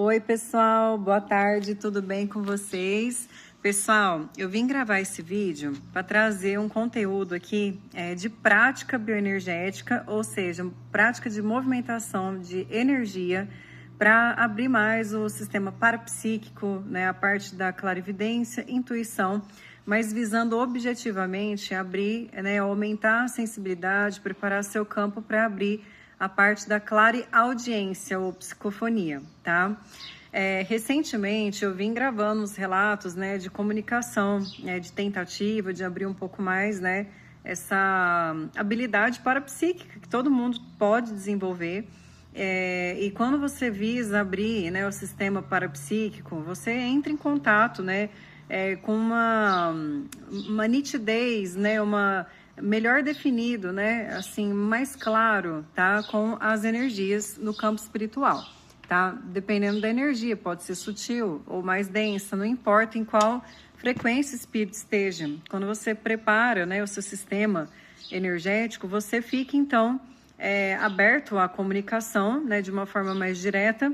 Oi, pessoal, boa tarde, tudo bem com vocês? Pessoal, eu vim gravar esse vídeo para trazer um conteúdo aqui de prática bioenergética, ou seja, prática de movimentação de energia para abrir mais o sistema parapsíquico, né, a parte da clarividência, intuição, mas visando objetivamente abrir, né, aumentar a sensibilidade, preparar seu campo para abrir a parte da clareaudiência ou psicofonia, tá? Recentemente eu vim gravando os relatos, né, de comunicação, de tentativa de abrir um pouco mais, né, essa habilidade parapsíquica que todo mundo pode desenvolver. E quando você visa abrir, né, o sistema parapsíquico, você entra em contato, né, com uma nitidez, né, uma melhor definido, né, assim, mais claro, tá, com as energias no campo espiritual, tá? Dependendo da energia, pode ser sutil ou mais densa, não importa em qual frequência o espírito esteja. Quando você prepara, né, o seu sistema energético, você fica, então, aberto à comunicação, né, de uma forma mais direta.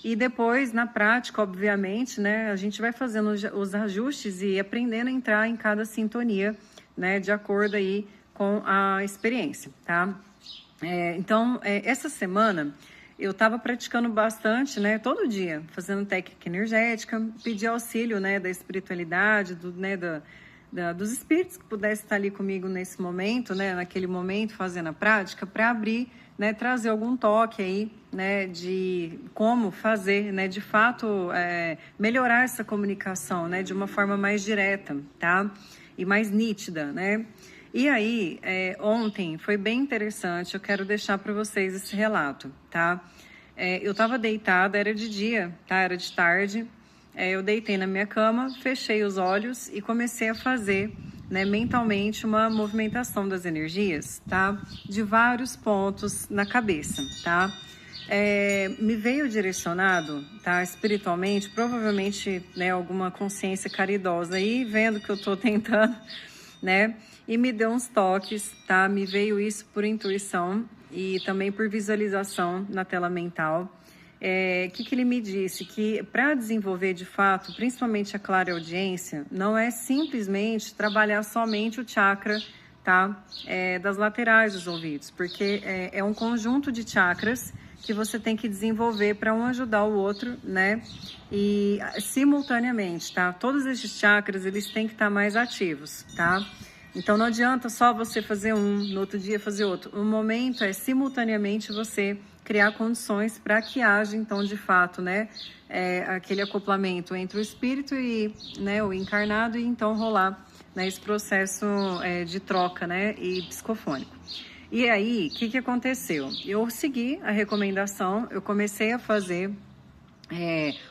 E depois, na prática, obviamente, né, a gente vai fazendo os ajustes e aprendendo a entrar em cada sintonia, né, de acordo aí com a experiência, tá? Então, essa semana eu estava praticando bastante, né, todo dia, fazendo técnica energética, pedi auxílio, né, da espiritualidade, dos espíritos que pudessem estar ali comigo nesse momento, né, naquele momento, fazendo a prática, para abrir, né, trazer algum toque aí, né, de como fazer, né, de fato, melhorar essa comunicação, né, de uma forma mais direta, tá? E mais nítida, né? E aí, ontem foi bem interessante, eu quero deixar para vocês esse relato, tá? Eu estava deitada, era de dia, tá? Era de tarde, eu deitei na minha cama, fechei os olhos e comecei a fazer, né, mentalmente uma movimentação das energias, tá? De vários pontos na cabeça, tá? Me veio direcionado, tá, espiritualmente, provavelmente, né, alguma consciência caridosa aí, vendo que eu tô tentando, né, e me deu uns toques, tá, me veio isso por intuição e também por visualização na tela mental. Que ele me disse? Que para desenvolver de fato, principalmente a clareaudiência, não é simplesmente trabalhar somente o chakra, tá, das laterais dos ouvidos, porque é um conjunto de chakras que você tem que desenvolver para um ajudar o outro, né? E simultaneamente, tá? Todos esses chakras, eles têm que estar mais ativos, tá? Então não adianta só você fazer um, no outro dia fazer outro. O momento é simultaneamente você criar condições para que haja, então, de fato, né, aquele acoplamento entre o espírito e, né, o encarnado, e então rolar, né, esse processo de troca, né, e psicofônico. E aí, o que aconteceu? Eu segui a recomendação, eu comecei a fazer,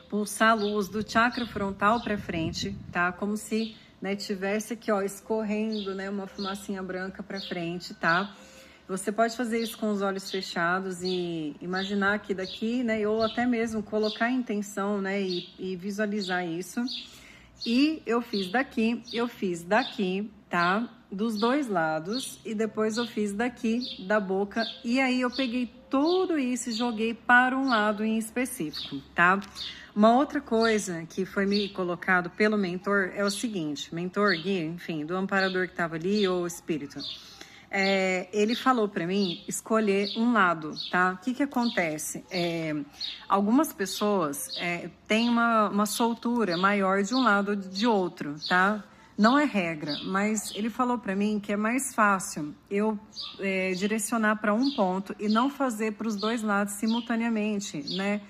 pulsar a luz do chakra frontal para frente, tá? Como se, né, tivesse aqui, ó, escorrendo, né, uma fumacinha branca para frente, tá? Você pode fazer isso com os olhos fechados e imaginar que daqui, né, ou até mesmo colocar a intenção, né, e visualizar isso. E eu fiz daqui, tá? Dos dois lados, e depois eu fiz daqui, da boca, e aí eu peguei tudo isso e joguei para um lado em específico, tá? Uma outra coisa que foi me colocado pelo mentor é o seguinte, mentor, guia, enfim, do amparador que estava ali, ou espírito, ele falou para mim escolher um lado, tá? O que acontece? Algumas pessoas têm uma soltura maior de um lado ou de outro, tá? Não é regra, mas ele falou para mim que é mais fácil eu direcionar para um ponto e não fazer para os dois lados simultaneamente, né?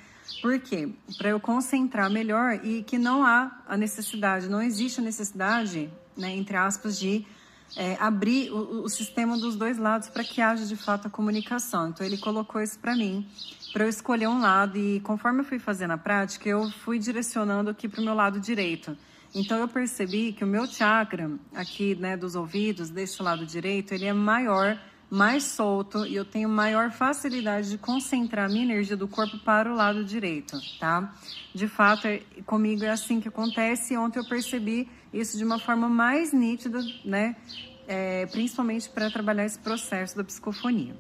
Por quê? Para eu concentrar melhor e que não há a necessidade, não existe a necessidade, né, entre aspas, de abrir o sistema dos dois lados para que haja de fato a comunicação. Então ele colocou isso para mim, para eu escolher um lado, e conforme eu fui fazendo a prática, eu fui direcionando aqui para o meu lado direito. Então eu percebi que o meu chakra aqui, né, dos ouvidos, desse lado direito, ele é maior, mais solto, e eu tenho maior facilidade de concentrar a minha energia do corpo para o lado direito, tá? De fato, comigo é assim que acontece, e ontem eu percebi isso de uma forma mais nítida, né? Principalmente para trabalhar esse processo da psicofonia.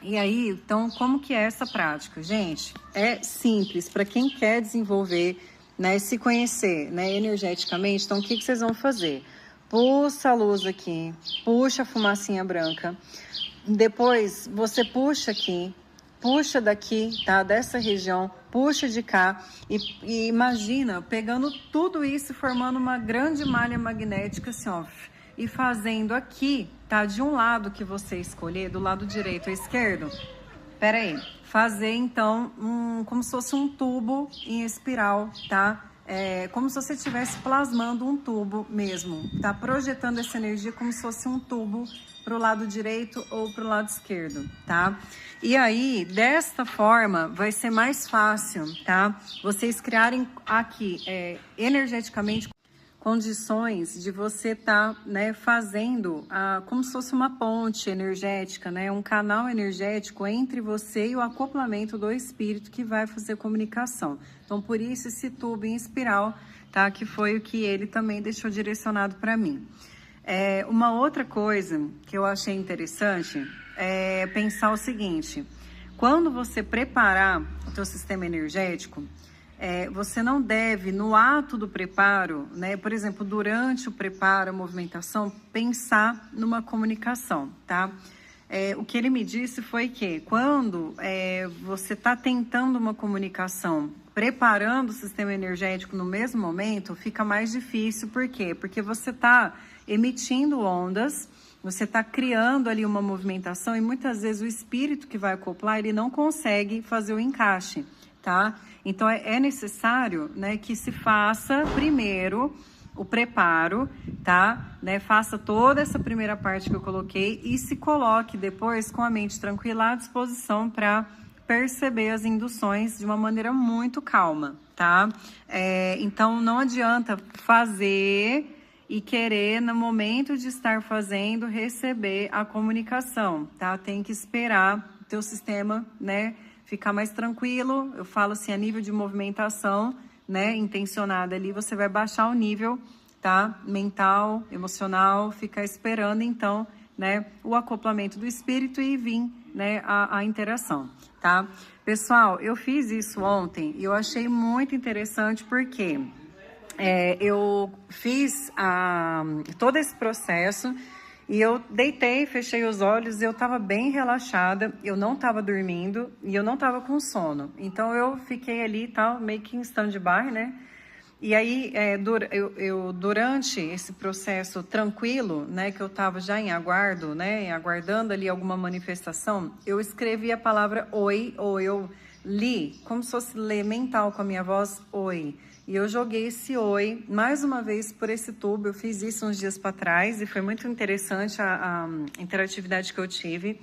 E aí, então, como que é essa prática? Gente, é simples, para quem quer desenvolver, né, se conhecer, né, energeticamente, então o que vocês vão fazer? Puxa a luz aqui, puxa a fumacinha branca, depois você puxa aqui, puxa daqui, tá, dessa região, puxa de cá e imagina pegando tudo isso e formando uma grande malha magnética assim, ó, e fazendo aqui, tá, de um lado que você escolher, do lado direito ou esquerdo, pera aí, fazer então como se fosse um tubo em espiral, tá? Como se você estivesse plasmando um tubo mesmo, tá? Projetando essa energia como se fosse um tubo para o lado direito ou para o lado esquerdo, tá? E aí, desta forma, vai ser mais fácil, tá? Vocês criarem aqui, energeticamente, condições de você estar, né, fazendo como se fosse uma ponte energética, né, um canal energético entre você e o acoplamento do espírito que vai fazer comunicação. Então, por isso esse tubo em espiral, tá, que foi o que ele também deixou direcionado para mim. Uma outra coisa que eu achei interessante é pensar o seguinte: quando você preparar o teu sistema energético, você não deve, no ato do preparo, né, por exemplo, durante o preparo, a movimentação, pensar numa comunicação, tá? O que ele me disse foi que quando você está tentando uma comunicação, preparando o sistema energético no mesmo momento, fica mais difícil. Por quê? Porque você está emitindo ondas, você está criando ali uma movimentação e muitas vezes o espírito que vai acoplar, ele não consegue fazer o encaixe, tá? Então, é necessário, né, que se faça primeiro o preparo, tá? Né? Faça toda essa primeira parte que eu coloquei e se coloque depois com a mente tranquila à disposição para perceber as induções de uma maneira muito calma, tá? Então, não adianta fazer e querer, no momento de estar fazendo, receber a comunicação, tá? Tem que esperar o teu sistema, né, ficar mais tranquilo. Eu falo assim, a nível de movimentação, né, intencionada ali, você vai baixar o nível, tá, mental, emocional, ficar esperando então, né, o acoplamento do espírito e vir, né, a interação, tá? Pessoal, eu fiz isso ontem e eu achei muito interessante porque eu fiz todo esse processo e eu deitei, fechei os olhos e eu estava bem relaxada, eu não estava dormindo e eu não estava com sono. Então, eu fiquei ali, tal, meio que em stand-by, né? E aí, durante esse processo tranquilo, né, que eu estava já em aguardo, né, aguardando ali alguma manifestação, eu escrevi a palavra oi, ou eu li, como se fosse ler mental com a minha voz, oi. E eu joguei esse oi, mais uma vez, por esse tubo. Eu fiz isso uns dias para trás e foi muito interessante a interatividade que eu tive.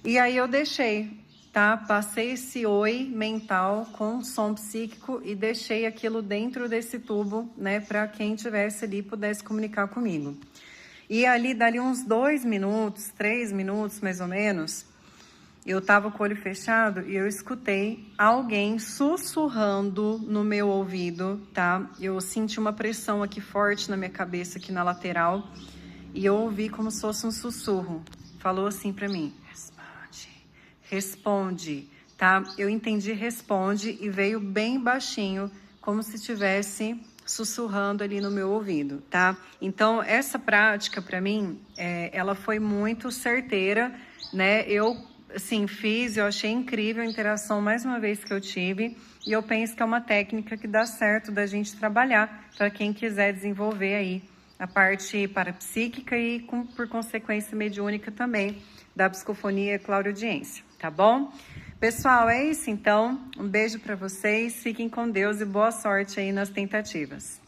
E aí eu deixei, tá? Passei esse oi mental com som psíquico e deixei aquilo dentro desse tubo, né? Para quem tivesse ali pudesse comunicar comigo. E ali, dali uns 2 minutos, 3 minutos mais ou menos, eu estava com o olho fechado e eu escutei alguém sussurrando no meu ouvido, tá? Eu senti uma pressão aqui forte na minha cabeça, aqui na lateral, e eu ouvi como se fosse um sussurro. Falou assim para mim: responde, responde, tá? Eu entendi responde e veio bem baixinho, como se estivesse sussurrando ali no meu ouvido, tá? Então, essa prática para mim, ela foi muito certeira, né? Eu assim, eu achei incrível a interação mais uma vez que eu tive e eu penso que é uma técnica que dá certo da gente trabalhar para quem quiser desenvolver aí a parte parapsíquica e, por consequência, mediúnica também da psicofonia e clareaudiência, tá bom? Pessoal, é isso então. Um beijo para vocês, fiquem com Deus e boa sorte aí nas tentativas.